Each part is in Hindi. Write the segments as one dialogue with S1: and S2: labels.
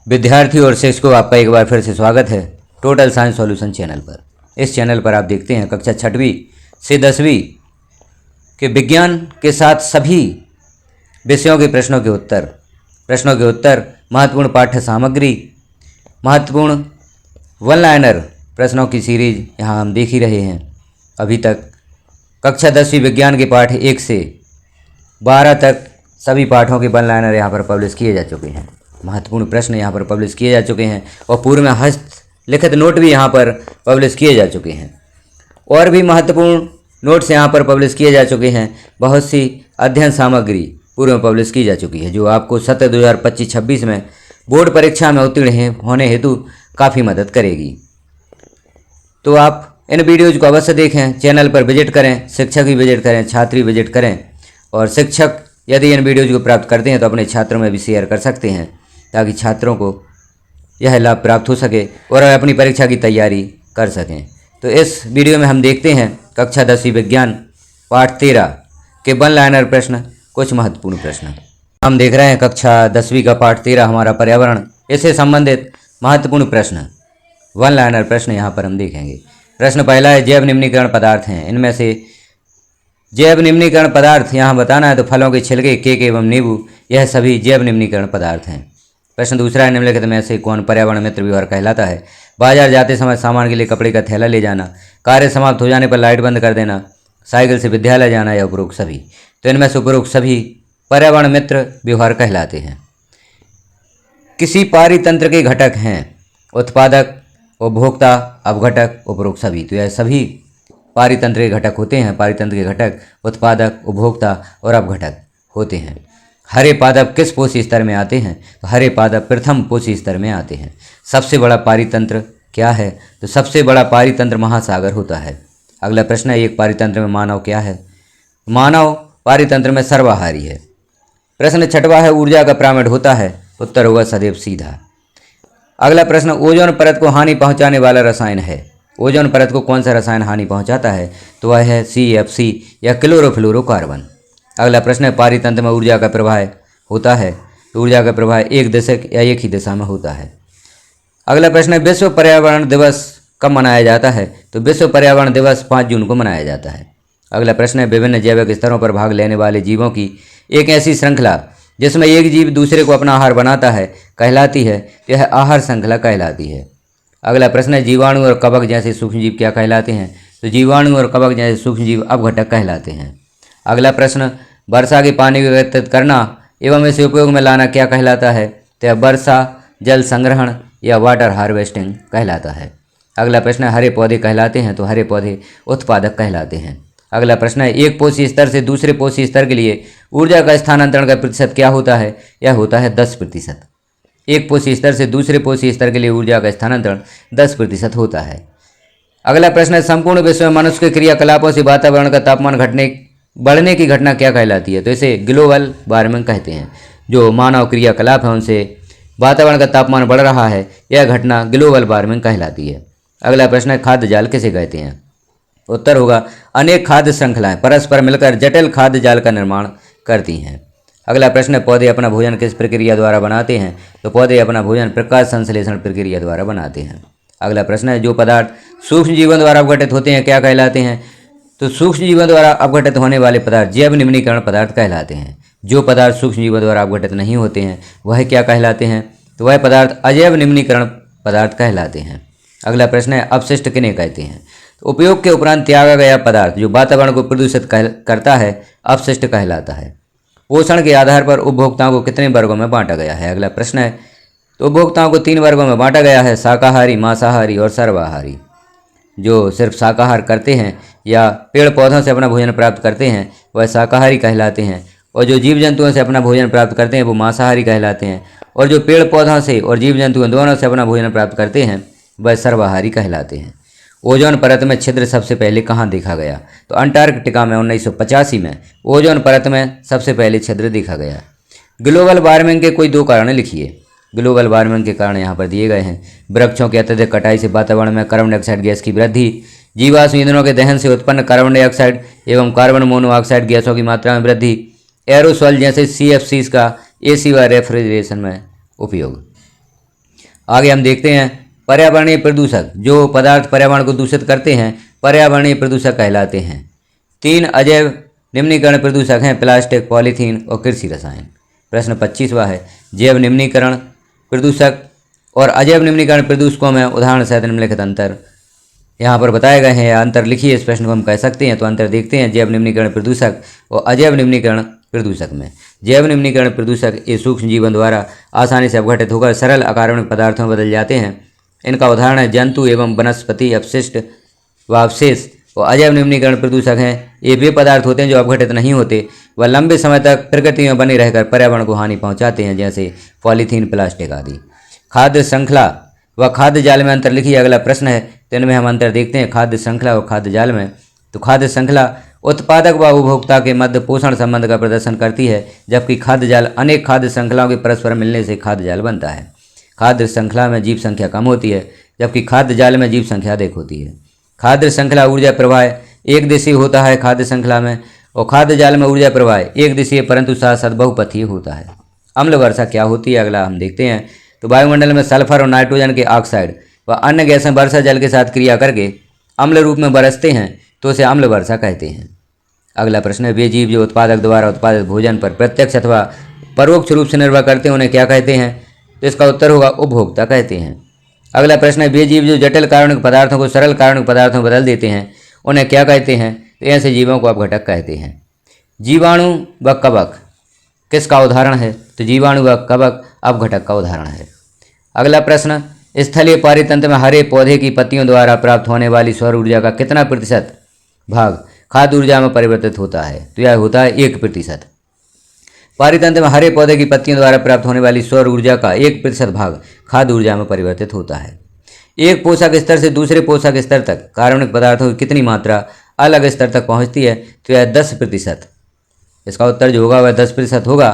S1: विद्यार्थियों और शिक्षकों, आपका एक बार फिर से स्वागत है टोटल साइंस सॉल्यूशन चैनल पर। इस चैनल पर आप देखते हैं कक्षा 6वीं से 10वीं के विज्ञान के साथ सभी विषयों के प्रश्नों के उत्तर, महत्वपूर्ण पाठ्य सामग्री, महत्वपूर्ण वन लाइनर प्रश्नों की सीरीज यहाँ हम देख ही रहे हैं। अभी तक कक्षा 10वीं विज्ञान के पाठ 1 से 12 तक सभी पाठों के वन लाइनर यहाँ पर पब्लिश किए जा चुके हैं। महत्वपूर्ण प्रश्न यहाँ पर पब्लिश किए जा चुके हैं और पूर्व में हस्तलिखित नोट भी यहाँ पर पब्लिश किए जा चुके हैं और भी महत्वपूर्ण नोट्स यहाँ पर पब्लिश किए जा चुके हैं। बहुत सी अध्ययन सामग्री पूर्व में पब्लिश की जा चुकी है जो आपको सत्र 2025-26 में बोर्ड परीक्षा में उत्तीर्ण होने हेतु काफ़ी मदद करेगी। तो आप इन वीडियोज़ को अवश्य देखें, चैनल पर विजिट करें, शिक्षक भी विजिट करें, छात्र विजिट करें और शिक्षक यदि इन वीडियोज़ को प्राप्त करते हैं तो अपने छात्रों में भी शेयर कर सकते हैं ताकि छात्रों को यह लाभ प्राप्त हो सके और अपनी परीक्षा की तैयारी कर सकें। तो इस वीडियो में हम देखते हैं कक्षा 10वीं विज्ञान पाठ 13 के वन लाइनर प्रश्न, कुछ महत्वपूर्ण प्रश्न। हम देख रहे हैं कक्षा 10वीं का पाठ 13 हमारा पर्यावरण, इससे संबंधित महत्वपूर्ण प्रश्न, वन लाइनर प्रश्न यहाँ पर हम देखेंगे। प्रश्न पहला है, जैव निम्नीकरण पदार्थ हैं, इनमें से जैव निम्नीकरण पदार्थ यहाँ बताना है तो फलों के छिलके, केक एवं नींबू, यह सभी जैव निम्नीकरण पदार्थ हैं। प्रश्न दूसरा है, निम्नलिखित में से कौन पर्यावरण मित्र व्यवहार कहलाता है? बाजार जाते समय सामान के लिए कपड़े का थैला ले जाना, कार्य समाप्त हो जाने पर लाइट बंद कर देना, साइकिल से विद्यालय जाना या उपरोक्त सभी। तो इनमें से उपरोक्त सभी पर्यावरण मित्र व्यवहार कहलाते हैं। किसी पारितंत्र के घटक हैं उत्पादक, उपभोक्ता, अपघटक, उपरोक्त सभी। तो यह सभी पारितंत्र के घटक होते हैं। पारितंत्र के घटक उत्पादक, उपभोक्ता और अपघटक होते हैं। हरे पादप किस पोषी स्तर में आते हैं? तो हरे पादप प्रथम पोषी स्तर में आते हैं। सबसे बड़ा पारितंत्र क्या है? तो सबसे बड़ा पारितंत्र महासागर होता है। अगला प्रश्न है, एक पारितंत्र में मानव क्या है? मानव पारितंत्र में सर्वाहारी है। प्रश्न छठवा है, ऊर्जा का पिरामिड होता है? उत्तर होगा सदैव सीधा। अगला प्रश्न, ओजोन परत को हानि पहुंचाने वाला रसायन है? ओजोन परत को कौन सा रसायन हानि पहुंचाता है? तो वह है CFC या क्लोरोफ्लोरोकार्बन। अगला प्रश्न है, पारितंत्र में ऊर्जा का प्रवाह होता है? तो ऊर्जा का प्रवाह एक दिशक या एक ही दिशा में होता है। अगला प्रश्न है, विश्व पर्यावरण दिवस कब मनाया जाता है? तो विश्व पर्यावरण दिवस 5 जून को मनाया जाता है। अगला प्रश्न है, विभिन्न जैविक स्तरों पर भाग लेने वाले जीवों की एक ऐसी श्रृंखला जिसमें एक जीव दूसरे को अपना आहार बनाता है कहलाती है? तो यह आहार श्रृंखला कहलाती है। अगला प्रश्न है, जीवाणु और कवक जैसे सूक्ष्मजीव क्या कहलाते हैं? तो जीवाणु और कवक जैसे सूक्ष्मजीव अपघटक कहलाते हैं। अगला प्रश्न, वर्षा के पानी को एकत्रित करना एवं इसे उपयोग में लाना क्या कहलाता है? तो यह वर्षा जल संग्रहण या वाटर हार्वेस्टिंग कहलाता है। अगला प्रश्न है, हरे पौधे कहलाते हैं? तो हरे पौधे उत्पादक कहलाते हैं। अगला प्रश्न है, एक पोषी स्तर से दूसरे पोषी स्तर के लिए ऊर्जा का स्थानांतरण का प्रतिशत क्या होता है? यह होता है 10%। एक पोषी स्तर से दूसरे पोषी स्तर के लिए ऊर्जा का स्थानांतरण 10% होता है। अगला प्रश्न है, संपूर्ण विश्व में मनुष्य के क्रियाकलापों से वातावरण का तापमान बढ़ने की घटना क्या कहलाती है? तो इसे ग्लोबल वार्मिंग कहते हैं। जो मानव क्रियाकलाप है उनसे वातावरण का तापमान बढ़ रहा है, यह घटना ग्लोबल वार्मिंग कहलाती है। अगला प्रश्न है, खाद्य जाल किसे कहते हैं? उत्तर होगा, अनेक खाद्य श्रृंखलाएं परस्पर मिलकर जटिल खाद्य जाल का निर्माण करती हैं। अगला प्रश्न है, पौधे अपना भोजन किस प्रक्रिया द्वारा बनाते हैं? तो पौधे अपना भोजन प्रकाश संश्लेषण प्रक्रिया द्वारा बनाते हैं। अगला प्रश्न है, जो पदार्थ सूक्ष्म जीवन द्वारा अपघटित होते हैं क्या कहलाते हैं? तो सूक्ष्म जीवन द्वारा अपघटित होने वाले पदार्थ जैव निम्नीकरण पदार्थ कहलाते हैं। जो पदार्थ सूक्ष्म जीवन द्वारा अपघटित नहीं होते हैं वह क्या कहलाते हैं? तो वह पदार्थ अजैव निम्नीकरण पदार्थ कहलाते हैं। अगला प्रश्न है, अपशिष्ट किन्हें कहते हैं? तो उपयोग के उपरांत त्यागा गया पदार्थ जो वातावरण को प्रदूषित करता है अपशिष्ट कहलाता है। पोषण के आधार पर उपभोक्ताओं को कितने वर्गों में बांटा गया है? अगला प्रश्न है, तो उपभोक्ताओं को 3 वर्गों में बांटा गया है, शाकाहारी, मांसाहारी और सर्वाहारी। जो सिर्फ शाकाहार करते हैं या पेड़ पौधों से अपना भोजन प्राप्त करते हैं वह शाकाहारी कहलाते हैं और जो जीव जंतुओं से अपना भोजन प्राप्त करते हैं वो मांसाहारी कहलाते हैं और जो पेड़ पौधों से और जीव जंतुओं दोनों से अपना भोजन प्राप्त करते हैं वह सर्वाहारी कहलाते हैं। ओजोन परत में छिद्र सबसे पहले कहाँ देखा गया? तो अंटार्कटिका में 1985 में ओजोन परत में सबसे पहले छिद्र देखा गया। ग्लोबल वार्मिंग के कोई 2 कारण लिखिए। ग्लोबल वार्मिंग के कारण यहाँ पर दिए गए हैं, वृक्षों की अत्यधिक कटाई से वातावरण में कार्बन डाइऑक्साइड गैस की वृद्धि, जीवाश्म ईंधनों के दहन से उत्पन्न कार्बन डाइऑक्साइड एवं कार्बन मोनोऑक्साइड गैसों की मात्रा में वृद्धि, एरोसोल जैसे CFCs का AC व रेफ्रिजरेशन में उपयोग। आगे हम देखते हैं पर्यावरणीय प्रदूषक, जो पदार्थ पर्यावरण को दूषित करते हैं पर्यावरणीय प्रदूषक कहलाते हैं। 3 अजैव निम्नीकरण प्रदूषक हैं प्लास्टिक, पॉलीथीन और कृषि रसायन। प्रश्न 25वां है जैव निम्नीकरण प्रदूषक और अजैव निम्नीकरण प्रदूषकों में उदाहरण सहित निम्नलिखित अंतर यहाँ पर बताए गए हैं। अंतर लिखिए, इस प्रश्न को हम कह सकते हैं। तो अंतर देखते हैं जैव निम्नीकरण प्रदूषक और अजैव निम्नीकरण प्रदूषक में। जैव निम्नीकरण प्रदूषक ये सूक्ष्म जीवन द्वारा आसानी से अपघटित होकर सरल अकार्बनिक पदार्थों में बदल जाते हैं। इनका उदाहरण है जंतु एवं वनस्पति अपशिष्ट व अवशेष। और अजैव निम्नीकरण प्रदूषक हैं ये वे पदार्थ होते हैं जो अपघटित नहीं होते, वह लंबे समय तक प्रकृति में बने रहकर पर्यावरण को हानि पहुंचाते हैं, जैसे पॉलीथीन, प्लास्टिक आदि। खाद्य श्रृंखला व खाद्य जाल में अंतर लिखिए। अगला प्रश्न है तो इनमें हम अंतर देखते हैं खाद्य श्रृंखला और खाद्य जाल में। तो खाद्य श्रृंखला उत्पादक व उपभोक्ता के मध्य पोषण संबंध का प्रदर्शन करती है, जबकि खाद्य जाल अनेक खाद्य श्रृंखलाओं के परस्पर मिलने से खाद्य जाल बनता है। खाद्य श्रृंखला में जीव संख्या कम होती है, जबकि खाद्य जाल में जीव संख्या अधिक होती है। खाद्य श्रृंखला ऊर्जा प्रवाह एक दिशीय होता है खाद्य श्रृंखला में, और खाद्य जाल में ऊर्जा प्रवाह एक दिशीय परंतु साथ साथ बहुपथीय होता है। अम्ल वर्षा क्या होती है अगला हम देखते हैं। तो वायुमंडल में सल्फर और नाइट्रोजन के ऑक्साइड व अन्य गैसें वर्षा जल के साथ क्रिया करके अम्ल रूप में बरसते हैं तो उसे अम्ल वर्षा कहते हैं। अगला प्रश्न है वे जीव जो उत्पादक द्वारा उत्पादित भोजन पर प्रत्यक्ष अथवा परोक्ष रूप से निर्भर करते हैं उन्हें क्या कहते हैं। तो इसका उत्तर होगा उपभोक्ता कहते हैं। अगला प्रश्न है वे जीव जो जटिल कार्बनिक पदार्थों को सरल कार्बनिक पदार्थों में बदल देते हैं उन्हें क्या कहते हैं। तो ऐसे जीवों को अपघटक कहते हैं। जीवाणु व कवक किसका उदाहरण है। तो जीवाणु व कवक अपघटक का उदाहरण है। अगला प्रश्न स्थलीय पारितंत्र में हरे पौधे की पत्तियों द्वारा प्राप्त होने वाली सौर ऊर्जा का कितना प्रतिशत भाग खाद्य ऊर्जा में परिवर्तित होता है। तो यह होता है 1%। पारितंत्र में हरे पौधे की पत्तियों द्वारा प्राप्त होने वाली सौर ऊर्जा का 1% भाग खाद्य ऊर्जा में परिवर्तित होता है। एक पोषक स्तर से दूसरे पोषक स्तर तक कार्बनिक पदार्थों की कितनी मात्रा अलग स्तर तक पहुंचती है। तो यह 10%। इसका उत्तर जो होगा वह 10% होगा,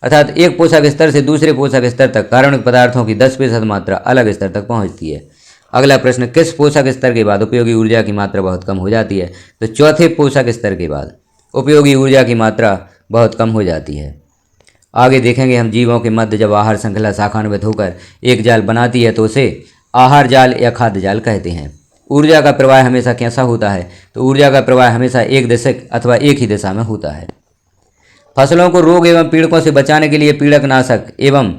S1: अर्थात एक पोषक स्तर से दूसरे पोषक स्तर तक कार्बनिक पदार्थों की 10% मात्रा अलग स्तर तक पहुंचती है। अगला प्रश्न किस पोषक स्तर के बाद उपयोगी ऊर्जा की मात्रा बहुत कम हो जाती है। तो चौथे पोषक स्तर के बाद उपयोगी ऊर्जा की मात्रा बहुत कम हो जाती है। आगे देखेंगे हम जीवों के मध्य जब आहार श्रृंखला शाखान्वित होकर एक जाल बनाती है तो उसे आहार जाल या खाद्य जाल कहते हैं। ऊर्जा का प्रवाह हमेशा कैसा होता है। तो ऊर्जा का प्रवाह हमेशा एक दिशा अथवा एक ही दिशा में होता है। फसलों को रोग एवं पीड़कों से बचाने के लिए पीड़कनाशक एवं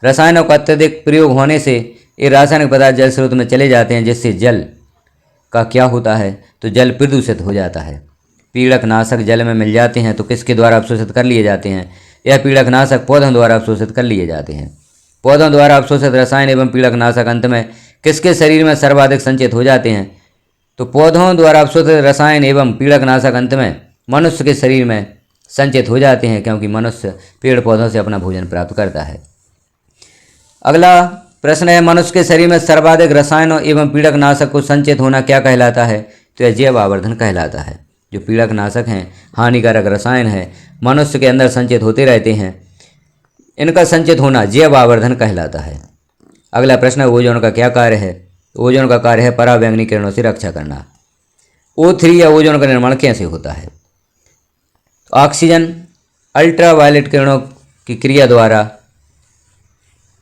S1: रसायनों का अत्यधिक प्रयोग होने से ये रासायनिक पदार्थ जल स्रोत में चले जाते हैं, जिससे जल का क्या होता है। तो जल प्रदूषित हो जाता है। पीड़कनाशक जल में मिल जाते हैं तो किसके द्वारा अवशोषित कर लिए जाते हैं। यह पीड़कनाशक पौधों द्वारा अवशोषित कर लिए जाते हैं। पौधों द्वारा अवशोषित रसायन एवं पीड़कनाशक अंत में किसके शरीर में सर्वाधिक संचित हो जाते हैं। तो पौधों द्वारा अवशोषित रसायन एवं पीड़कनाशक अंत में मनुष्य के शरीर में संचित हो जाते हैं, क्योंकि मनुष्य पेड़ पौधों से अपना भोजन प्राप्त करता है। अगला प्रश्न है मनुष्य के शरीर में सर्वाधिक रसायनों एवं पीड़कनाशक को संचित होना क्या कहलाता है। तो यह जैव आवर्धन कहलाता है। जो पीड़कनाशक हैं हानिकारक रसायन है मनुष्य के अंदर संचित होते रहते हैं, इनका संचित होना जैव आवर्धन कहलाता है। अगला प्रश्न है ओजोन का क्या कार्य है। ओजोन का कार्य है पराबैंगनी किरणों से रक्षा करना। O3 या ओजोन का निर्माण कैसे होता है। ऑक्सीजन अल्ट्रावायलेट किरणों की क्रिया द्वारा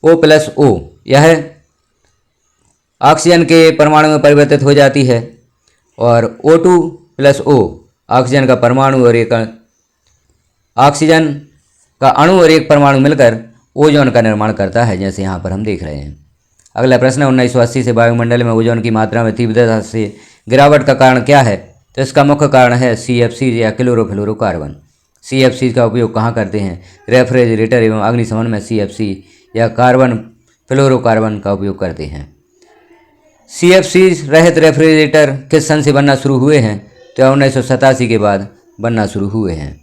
S1: O+O यह ऑक्सीजन के परमाणु में परिवर्तित हो जाती है, और O2+O ऑक्सीजन का परमाणु और एक ऑक्सीजन का अणु और एक परमाणु मिलकर ओजोन का निर्माण करता है, जैसे यहाँ पर हम देख रहे हैं। अगला प्रश्न है 1980 से वायुमंडल में ओजोन की मात्रा में तीव्रता से गिरावट का कारण क्या है। तो इसका मुख्य कारण है CFC या क्लोरोफ्लोरोकार्बन। CFC का उपयोग कहाँ करते हैं। रेफ्रिजरेटर एवं अग्निशमन में CFC या कार्बन फ्लोरोकार्बन का उपयोग करते हैं। CFC रहित रेफ्रिजरेटर किस सन से बनना शुरू हुए हैं। तो 1987 के बाद बनना शुरू हुए हैं।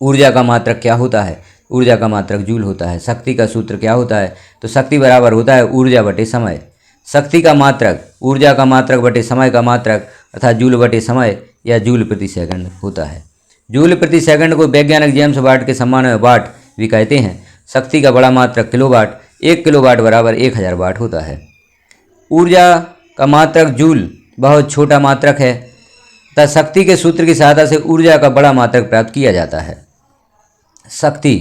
S1: ऊर्जा का मात्रक क्या होता है। ऊर्जा का मात्रक जूल होता है। शक्ति का सूत्र क्या होता है। तो शक्ति बराबर होता है ऊर्जा बटे समय। शक्ति का मात्रक ऊर्जा का मात्रक बटे समय का मात्रक अर्थात जूल बटे समय या जूल प्रति सेकंड होता है। जूल प्रति सेकंड को वैज्ञानिक जेम्स वाट के सम्मान में वाट भी कहते हैं। शक्ति का बड़ा मात्रक किलोवाट। 1 किलोवाट बराबर 1000 वाट होता है। ऊर्जा का मात्रक जूल बहुत छोटा मात्रक है तथा शक्ति के सूत्र की सहायता से ऊर्जा का बड़ा मात्रक प्राप्त किया जाता है। शक्ति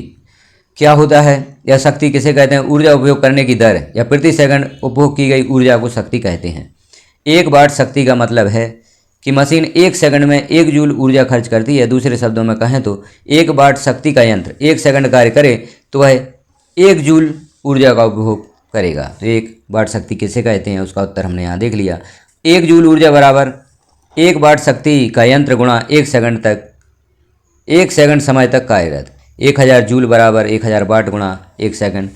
S1: क्या होता है या शक्ति किसे कहते हैं? ऊर्जा उपयोग करने की दर या प्रति सेकंड उपभोग की गई ऊर्जा को शक्ति कहते हैं। 1 वाट शक्ति का मतलब है कि मशीन 1 सेकंड में 1 जूल ऊर्जा खर्च करती है। दूसरे शब्दों में कहें तो 1 वाट शक्ति का यंत्र 1 सेकंड कार्य करे तो वह 1 जूल ऊर्जा का उपभोग करेगा। तो 1 वाट शक्ति किसे कहते हैं, उसका उत्तर हमने यहाँ देख लिया। 1 जूल ऊर्जा बराबर 1 वाट शक्ति का यंत्र गुणा 1 सेकंड समय तक कार्यरत। 1000 जूल बराबर 1000 वाट गुणा 1 सेकंड।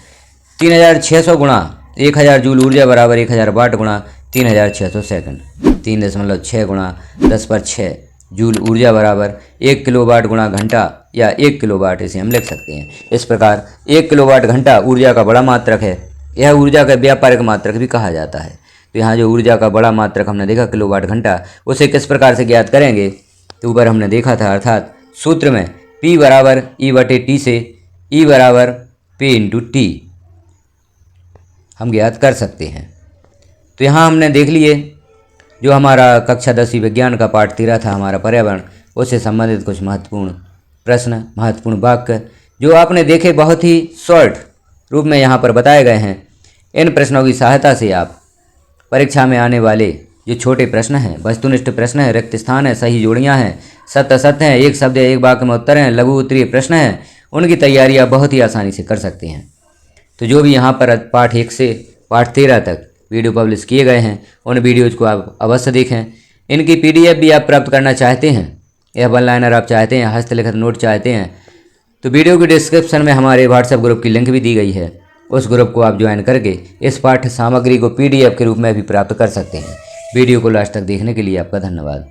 S1: 3600 गुणा 1000 जूल ऊर्जा बराबर 1000 वाट गुणा 3600 सेकंड। 3.6 गुणा 10/6 जूल ऊर्जा बराबर 1 किलोवाट गुणा घंटा या 1 किलोवाट, इसे हम लिख सकते हैं। इस प्रकार 1 किलोवाट घंटा ऊर्जा का बड़ा मात्रक है। यह ऊर्जा का व्यापारिक मात्रक भी कहा जाता है। तो यहाँ जो ऊर्जा का बड़ा मात्रक हमने देखा किलोवाट घंटा, उसे किस प्रकार से ज्ञात करेंगे? तो ऊपर हमने देखा था, अर्थात सूत्र में P बराबर E/T से E बराबर P × T हम ज्ञात कर सकते हैं। तो यहाँ हमने देख लिए जो हमारा कक्षा 10वीं विज्ञान का पाठ 13 था, हमारा पर्यावरण, उससे संबंधित कुछ महत्वपूर्ण प्रश्न, महत्वपूर्ण वाक्य जो आपने देखे बहुत ही शॉर्ट रूप में यहाँ पर बताए गए हैं। इन प्रश्नों की सहायता से आप परीक्षा में आने वाले जो छोटे प्रश्न हैं, वस्तुनिष्ठ प्रश्न है, रिक्त स्थान है, सही जोड़ियाँ हैं, सत्य असत्य हैं, एक शब्द या एक वाक्य में उत्तर हैं, लघु उत्तरीय प्रश्न हैं, उनकी तैयारी आप बहुत ही आसानी से कर सकते हैं। तो जो भी यहाँ पर पाठ 1 से पाठ 13 तक वीडियो पब्लिश किए गए हैं, उन वीडियोज़ को आप अवश्य देखें। इनकी PDF भी आप प्राप्त करना चाहते हैं या वन लाइनर आप चाहते हैं, हस्तलिखित नोट चाहते हैं, तो वीडियो की डिस्क्रिप्शन में हमारे व्हाट्सएप ग्रुप की लिंक भी दी गई है। उस ग्रुप को आप ज्वाइन करके इस पाठ्य सामग्री को PDF के रूप में भी प्राप्त कर सकते हैं। वीडियो को लास्ट तक देखने के लिए आपका धन्यवाद।